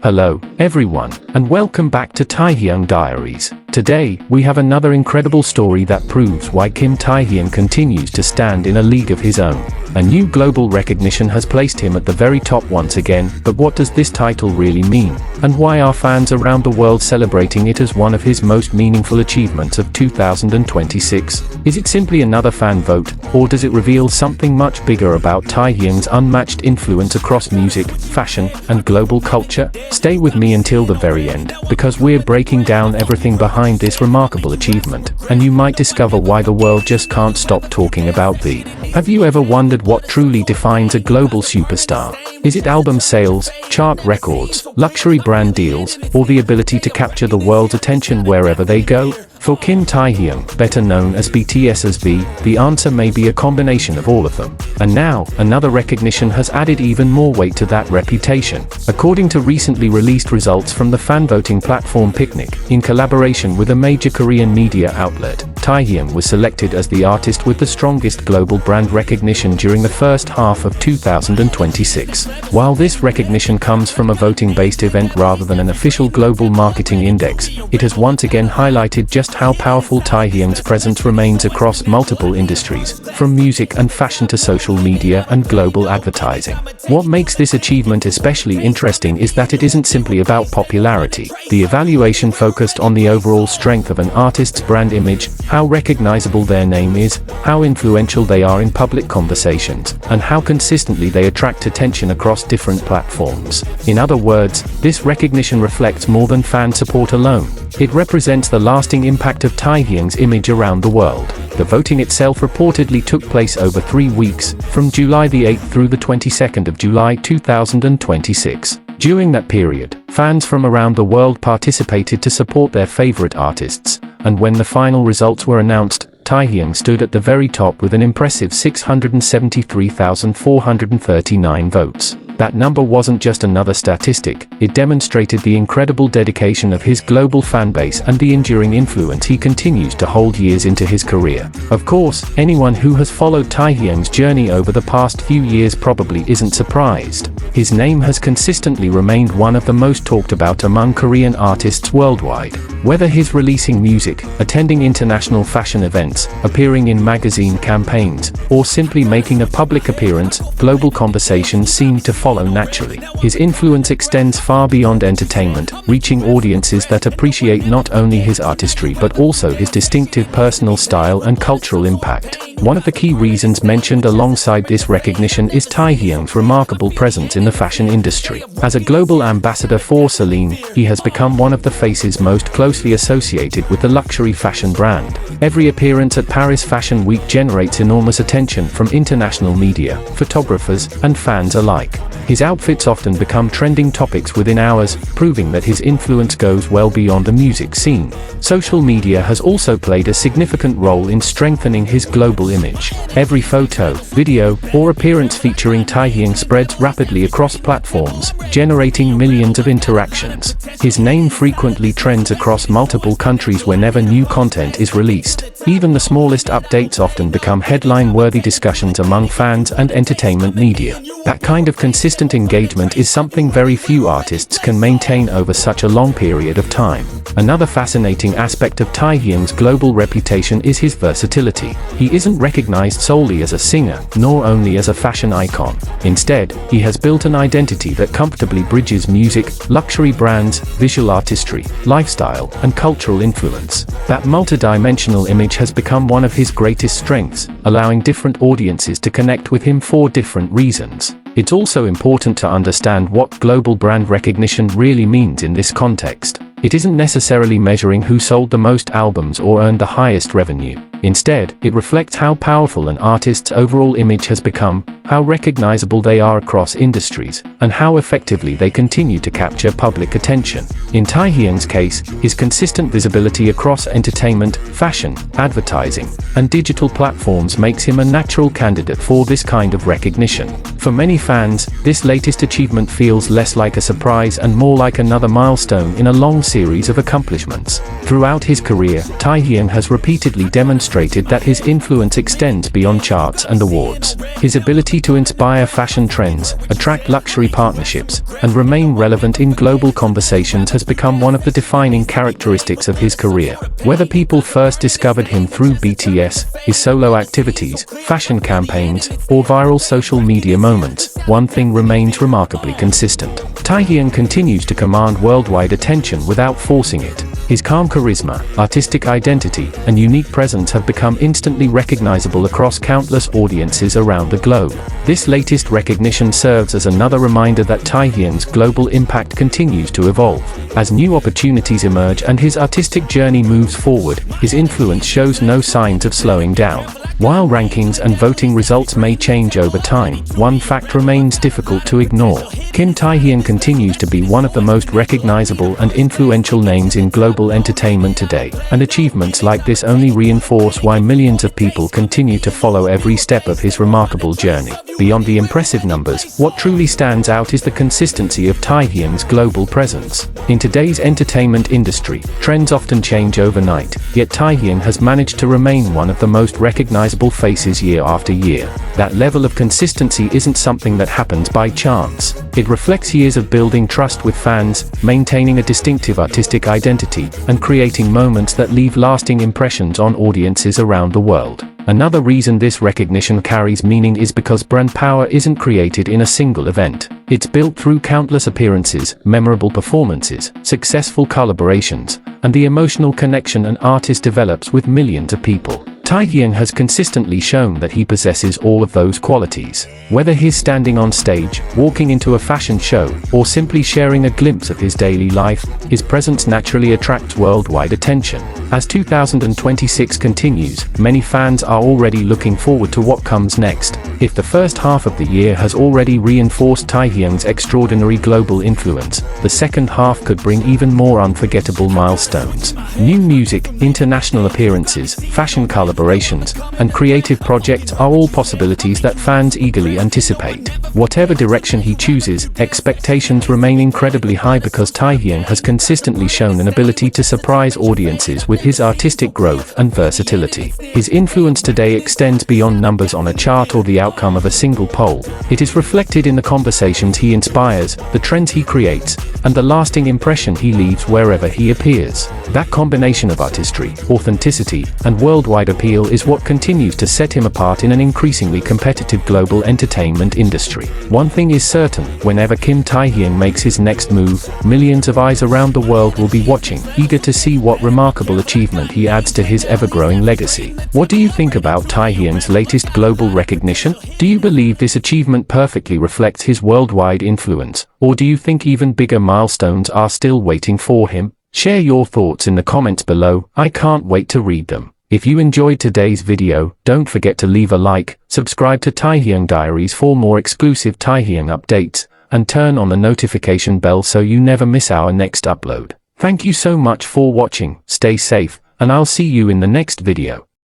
Hello, everyone, and welcome back to TaehyungDiaries. Today, we have another incredible story that proves why Kim Taehyung continues to stand in a league of his own. A new global recognition has placed him at the very top once again, but what does this title really mean? And why are fans around the world celebrating it as one of his most meaningful achievements of 2026? Is it simply another fan vote, or does it reveal something much bigger about Taehyung's unmatched influence across music, fashion, and global culture? Stay with me until the very end, because we're breaking down everything behind this remarkable achievement, and you might discover why the world just can't stop talking about the. Have you ever wondered what truly defines a global superstar? Is it album sales, chart records, luxury brand deals, or the ability to capture the world's attention wherever they go? For Kim Taehyung, better known as BTS's V, the answer may be a combination of all of them. And now, another recognition has added even more weight to that reputation. According to recently released results from the fan voting platform Picnic, in collaboration with a major Korean media outlet, Taehyung was selected as the artist with the strongest global brand recognition during the first half of 2026. While this recognition comes from a voting-based event rather than an official global marketing index, it has once again highlighted just how powerful Taehyung's presence remains across multiple industries, from music and fashion to social media and global advertising. What makes this achievement especially interesting is that it isn't simply about popularity. The evaluation focused on the overall strength of an artist's brand image, how recognizable their name is, how influential they are in public conversations, and how consistently they attract attention across different platforms. In other words, this recognition reflects more than fan support alone. It represents the lasting impact of Taehyung's image around the world. The voting itself reportedly took place over 3 weeks, from July the 8th through the 22nd of July 2026. During that period, fans from around the world participated to support their favorite artists, and when the final results were announced, Taehyung stood at the very top with an impressive 673,439 votes. That number wasn't just another statistic, it demonstrated the incredible dedication of his global fanbase and the enduring influence he continues to hold years into his career. Of course, anyone who has followed Taehyung's journey over the past few years probably isn't surprised. His name has consistently remained one of the most talked about among Korean artists worldwide. Whether he's releasing music, attending international fashion events, appearing in magazine campaigns, or simply making a public appearance, global conversations seem to follow naturally. His influence extends far beyond entertainment, reaching audiences that appreciate not only his artistry but also his distinctive personal style and cultural impact. One of the key reasons mentioned alongside this recognition is Taehyung's remarkable presence in the fashion industry. As a global ambassador for Celine, he has become one of the faces most closely associated with the luxury fashion brand. Every appearance at Paris Fashion Week generates enormous attention from international media, photographers, and fans alike. His outfits often become trending topics within hours, proving that his influence goes well beyond the music scene. Social media has also played a significant role in strengthening his global image. Every photo, video, or appearance featuring Taehyung spreads rapidly across platforms, generating millions of interactions. His name frequently trends across multiple countries whenever new content is released. Even the smallest updates often become headline-worthy discussions among fans and entertainment media. That kind of consistent engagement is something very few artists can maintain over such a long period of time. Another fascinating aspect of Taehyung's global reputation is his versatility. He isn't recognized solely as a singer, nor only as a fashion icon. Instead, he has built an identity that comfortably bridges music, luxury brands, visual artistry, lifestyle, and cultural influence. That multidimensional image has become one of his greatest strengths, allowing different audiences to connect with him for different reasons. It's also important to understand what global brand recognition really means in this context. It isn't necessarily measuring who sold the most albums or earned the highest revenue. Instead, it reflects how powerful an artist's overall image has become, how recognizable they are across industries, and how effectively they continue to capture public attention. In Taehyung's case, his consistent visibility across entertainment, fashion, advertising, and digital platforms makes him a natural candidate for this kind of recognition. For many fans, this latest achievement feels less like a surprise and more like another milestone in a long series series of accomplishments. Throughout his career, Taehyung has repeatedly demonstrated that his influence extends beyond charts and awards. His ability to inspire fashion trends, attract luxury partnerships, and remain relevant in global conversations has become one of the defining characteristics of his career. Whether people first discovered him through BTS, his solo activities, fashion campaigns, or viral social media moments, one thing remains remarkably consistent. Taehyung continues to command worldwide attention without forcing it. His calm charisma, artistic identity, and unique presence have become instantly recognizable across countless audiences around the globe. This latest recognition serves as another reminder that Taehyung's global impact continues to evolve. As new opportunities emerge and his artistic journey moves forward, his influence shows no signs of slowing down. While rankings and voting results may change over time, one fact remains difficult to ignore. Kim Taehyung continues to be one of the most recognizable and influential names in global entertainment today, and achievements like this only reinforce why millions of people continue to follow every step of his remarkable journey. Beyond the impressive numbers, what truly stands out is the consistency of Taehyung's global presence. In today's entertainment industry, trends often change overnight, yet Taehyung has managed to remain one of the most recognizable faces year after year. That level of consistency isn't something that happens by chance. It reflects years of building trust with fans, maintaining a distinctive artistic identity, and creating moments that leave lasting impressions on audiences around the world. Another reason this recognition carries meaning is because brand power isn't created in a single event. It's built through countless appearances, memorable performances, successful collaborations, and the emotional connection an artist develops with millions of people. Taehyung has consistently shown that he possesses all of those qualities. Whether he's standing on stage, walking into a fashion show, or simply sharing a glimpse of his daily life, his presence naturally attracts worldwide attention. As 2026 continues, many fans are already looking forward to what comes next. If the first half of the year has already reinforced Taehyung's extraordinary global influence, the second half could bring even more unforgettable milestones. New music, international appearances, fashion collaborations, and creative projects are all possibilities that fans eagerly anticipate. Whatever direction he chooses, expectations remain incredibly high because Taehyung has consistently shown an ability to surprise audiences with his artistic growth and versatility. His influence today extends beyond numbers on a chart or the outcome of a single poll. It is reflected in the conversations he inspires, the trends he creates, and the lasting impression he leaves wherever he appears. That combination of artistry, authenticity, and worldwide appeal is what continues to set him apart in an increasingly competitive global entertainment industry. One thing is certain, whenever Kim Taehyung makes his next move, millions of eyes around the world will be watching, eager to see what remarkable achievement he adds to his ever-growing legacy. What do you think about Taehyung's latest global recognition? Do you believe this achievement perfectly reflects his worldwide influence, or do you think even bigger milestones are still waiting for him? Share your thoughts in the comments below. I can't wait to read them. If you enjoyed today's video, don't forget to leave a like, subscribe to Taehyung Diaries for more exclusive Taehyung updates, and turn on the notification bell so you never miss our next upload. Thank you so much for watching, stay safe, and I'll see you in the next video.